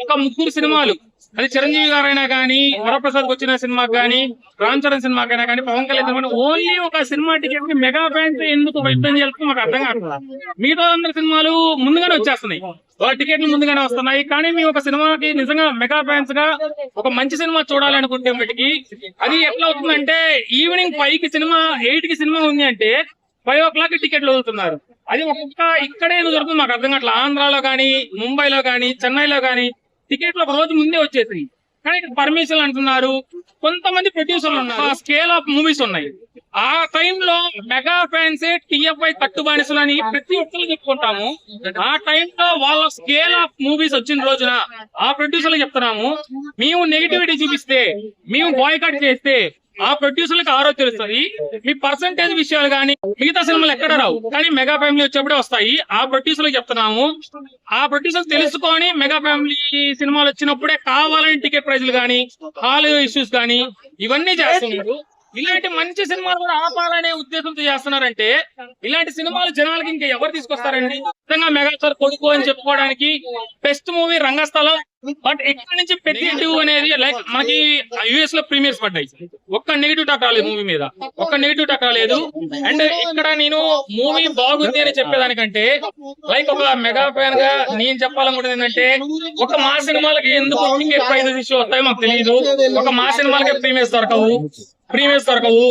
ఒక 3 సినిమాలు, అది చిరంజీవి గారైనా కానీ, వరప్రసాద్ వచ్చిన సినిమాకి కానీ, రామ్ చరణ్ సినిమాకైనా కానీ, పవన్ కళ్యాణ్ ఓన్లీ ఒక సినిమా టికెట్ కి మెగా ఫ్యాన్స్ ఎందుకు ఇబ్బంది చేస్తుందో మాకు అర్థం కాదు. మిగతా అందరి సినిమాలు ముందుగానే వచ్చేస్తున్నాయి, వాళ్ళ టికెట్లు ముందుగానే వస్తున్నాయి. కానీ మేము ఒక సినిమాకి నిజంగా మెగా ఫ్యాన్స్ గా ఒక మంచి సినిమా చూడాలి అనుకుంటే మటుకి అది ఎట్లా అవుతుందంటే, ఈవినింగ్ 5 కి సినిమా, 8 కి సినిమా ఉంది అంటే 5 o'clock టికెట్లు వదులుతున్నారు. అది ఒక్కొక్క ఇక్కడే దొరుకుతుంది మాకు అర్థం కావట్లేదు. ఆంధ్రాలో కానీ, ముంబైలో కానీ, చెన్నైలో కానీ టికెట్లు ఒక రోజు ముందే వచ్చేసాయి. కానీ పర్మిషన్ అంటున్నారు. కొంతమంది ప్రొడ్యూసర్లు ఉన్నారు, స్కేల్ ఆఫ్ మూవీస్ ఉన్నాయి. ఆ టైంలో మెగా ఫ్యాన్సే TFI కట్టుబానిసలు అని ప్రతి ఒక్కరు చెప్పుకుంటాము. ఆ టైంలో వాళ్ళ స్కేల్ ఆఫ్ మూవీస్ వచ్చిన రోజున ఆ ప్రొడ్యూసర్లు చెప్తున్నాము, మేము నెగిటివిటీ చూపిస్తే, మేము బాయ్కాట్ చేస్తే ఆ ప్రొడ్యూసర్లకు ఆరోగ్యం తెలుస్తుంది. మీ పర్సంటేజ్ విషయాలు కానీ మిగతా సినిమాలు ఎక్కడ రావు, కానీ మెగా ఫ్యామిలీ వచ్చేప్పుడే వస్తాయి. ఆ ప్రొడ్యూసర్లకు చెప్తున్నాము, ఆ ప్రొడ్యూసర్ తెలుసుకొని మెగా ఫ్యామిలీ సినిమాలు వచ్చినప్పుడే కావాలని టికెట్ ప్రైజులు కానీ, హాల్ ఇష్యూస్ కానీ ఇవన్నీ చేస్తున్నారు. ఇలాంటి మంచి సినిమాలు కూడా ఆపాలనే ఉద్దేశంతో చేస్తున్నారంటే, ఇలాంటి సినిమాలు జనాలకి ఇంకా ఎవరు తీసుకొస్తారండి? నిజంగా మెగాస్టార్ కొడుకు అని చెప్పుకోవడానికి బెస్ట్ మూవీ రంగస్థలం. బట్ ఇక్కడ నుంచి పెద్ద అనేది లైక్ మనకి US లో ప్రీమియర్స్ పడ్డాయి, ఒక్క నెగిటివ్ టాక్ రాలేదు మూవీ మీద, ఒక్క నెగిటివ్ టాక్ రాలేదు. అండ్ ఇక్కడ నేను మూవీ బాగుంది అని చెప్పేదానికంటే, లైక్ ఒక మెగా ఫ్యాన్ గా నేను చెప్పాలనుకుంటుంది ఏంటంటే, ఒక మా సినిమాలకి ఎందుకు టికెట్ ప్రైజెస్ ఇష్యూ వస్తాయో మాకు తెలియదు. ఒక మా సినిమాలకి ప్రీమియర్స్ దొరకవు,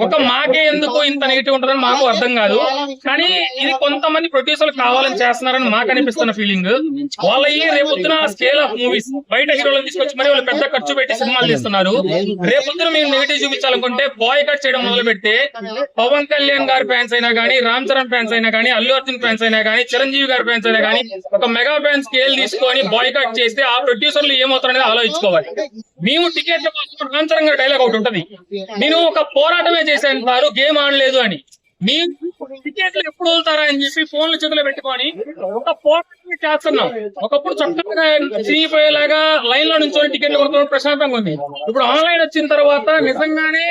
ఒక మాకే ఎందుకు ఇంత నెగిటివ్ ఉంటుందని మాకు అర్థం కాదు. కానీ ఇది కొంతమంది ప్రొడ్యూసర్లు కావాలని చేస్తున్నారని మాకు అనిపిస్తున్న ఫీలింగ్. వాళ్ళ రేపొద్దున స్కేల్ ఆఫ్ మూవీస్ బయట హీరోలను తీసుకొచ్చి మరి వాళ్ళు పెద్ద ఖర్చు పెట్టి సినిమాలు తీస్తున్నారు. రేపొద్దున మేము నెగిటివ్ చూపించాలనుకుంటే బాయ్కాట్ చేయడం మొదలు పెడితే, పవన్ కళ్యాణ్ గారి ఫ్యాన్స్ అయినా కానీ, రామ్ చరణ్ ఫ్యాన్స్ అయినా కానీ, అల్లు అర్జున్ ఫ్యాన్స్ అయినా కానీ, చిరంజీవి గారి ఫ్యాన్స్ అయినా కానీ ఒక మెగా ఫ్యాన్ స్కేల్ తీసుకొని బాయ్కాట్ చేస్తే ఆ ప్రొడ్యూసర్లు ఏమవుతారనేది ఆలోచించుకోవాలి. మేము టికెట్ల కోసం రామ్ చరణ్ గారి డైలాగ్ ఒకటి ఉంటది, నేను ఒక పోరాటమే చేశాను వారు గేమ్ ఆడలేదు అని. మీరు టికెట్లు ఎప్పుడు వదులుతారా అని చెప్పి ఫోన్లు చేతిలో పెట్టుకొని ఒక పోరాటమే చేస్తున్నాం. ఒకప్పుడు చక్కగా చిరిగిపోయేలాగా లైన్ లో నుంచి టికెట్లు కొనుక్కోవడం ప్రశాంతంగా ఉంది. ఇప్పుడు ఆన్లైన్ వచ్చిన తర్వాత నిజంగానే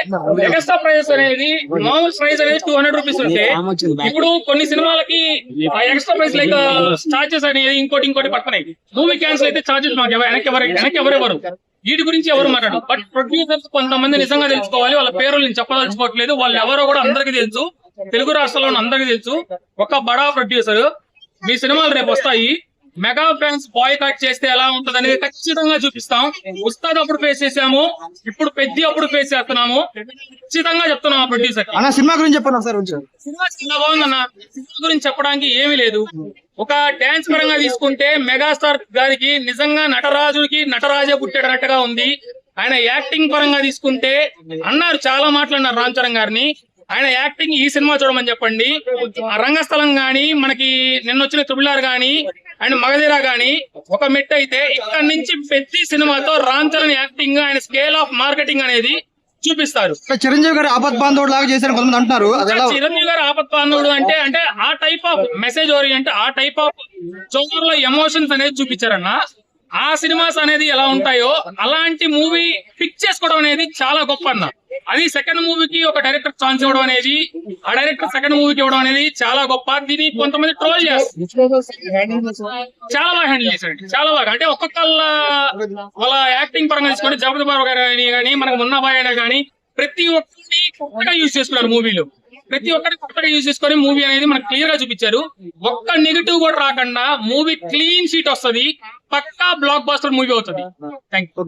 ఎక్స్ట్రా ప్రైస్ అనేది, మామూలు ప్రైస్ అనేది 200 రూపీస్ ఉంటే, ఇప్పుడు కొన్ని సినిమాలకి ఆ ఎక్స్ట్రా ప్రైస్ లైక్ చార్జెస్ అనేది ఇంకోటి పడుతున్నాయి. మూవీ క్యాన్సిల్ అయితే చార్జెస్ మాకు వెనక్కి ఎవరెవరు వీటి గురించి ఎవరు మాట్లాడు. బట్ ప్రొడ్యూసర్స్ కొంతమంది నిజంగా తెలుసుకోవాలి. వాళ్ళ పేర్లు నేను చెప్పదలుచుకోవట్లేదు, వాళ్ళు ఎవరో కూడా అందరికీ తెలుసు, తెలుగు రాష్ట్రాల్లో అందరికీ తెలుసు. ఒక బడా ప్రొడ్యూసర్, మీ సినిమాలు రేపు వస్తాయి, మెగా ఫ్యాన్స్ బాయ్కాట్ చేస్తే ఎలా ఉంటది అనేది ఖచ్చితంగా చూపిస్తాం. ఉస్తాద్ అప్పుడు ఫేస్ చేసాము, ఇప్పుడు పెద్ద అప్పుడు ఫేస్ చేస్తున్నాము. ఖచ్చితంగా చెప్తున్నాం ఆ ప్రొడ్యూసర్. సినిమా గురించి చెప్పండి సార్. సినిమా చాలా బాగుందన్న. సినిమా గురించి చెప్పడానికి ఏమీ లేదు. ఒక డాన్స్ పరంగా తీసుకుంటే మెగాస్టార్ గారికి నిజంగా నటరాజే పుట్టేటట్టుగా ఉంది. ఆయన యాక్టింగ్ పరంగా తీసుకుంటే అన్నారు, చాలా మాట్లాడినారు రామ్ చరణ్ గారిని, ఆయన యాక్టింగ్ ఈ సినిమా చూడమని చెప్పండి. రంగస్థలం గాని, మనకి నిన్న వచ్చిన త్రిబుల్ గాని అండ్ మగధీర గాని ఒక మెట్ అయితే, ఇక్కడ నుంచి పెద్ద సినిమాతో రామ్ చరణ్ యాక్టింగ్, ఆయన స్కేల్ ఆఫ్ మార్కెటింగ్ అనేది చూపిస్తారు. చిరంజీవి గారు ఆపత్ బాంధవుడు లాగా చేశారు కొంతమంది అంటున్నారు. చిరంజీవి గారు ఆపత్ బాంధవుడు అంటే ఆ టైప్ ఆఫ్ మెసేజ్ ఓరియంట్, ఆ టైప్ ఆఫ్ జోనర్ లో ఎమోషన్స్ అనేది చూపించారన్న. ఆ సినిమాస్ అనేది ఎలా ఉంటాయో అలాంటి మూవీ పిక్ చేసుకోవడం అనేది చాలా గొప్ప అన్న. అది సెకండ్ మూవీకి ఒక డైరెక్టర్ ఛాన్స్ ఇవ్వడం అనేది, ఆ డైరెక్టర్ సెకండ్ మూవీకి ఇవ్వడం అనేది చాలా గొప్ప. దీన్ని కొంతమంది ట్రోల్ చేస్తారు, చాలా బాగా హ్యాండిల్ చేశారు, చాలా బాగా. అంటే ఒక్కొక్కళ్ళ వాళ్ళ యాక్టింగ్ పరంగా తీసుకుంటే జగపతి బాబు గారు కానీ, మనకు మున్నాబాయ్ అయినా కానీ ప్రతి ఒక్కరిని కొత్తగా యూజ్ చేసుకున్నారు మూవీలో. ప్రతి ఒక్కరికి కొత్తగా యూజ్ చేసుకొని మూవీ అనేది మనకు క్లియర్ గా చూపించారు. ఒక్క నెగిటివ్ కూడా రాకుండా మూవీ క్లీన్ షీట్ వస్తుంది, పక్కా బ్లాక్ బాస్టర్ మూవీ అవుతుంది. Thank you.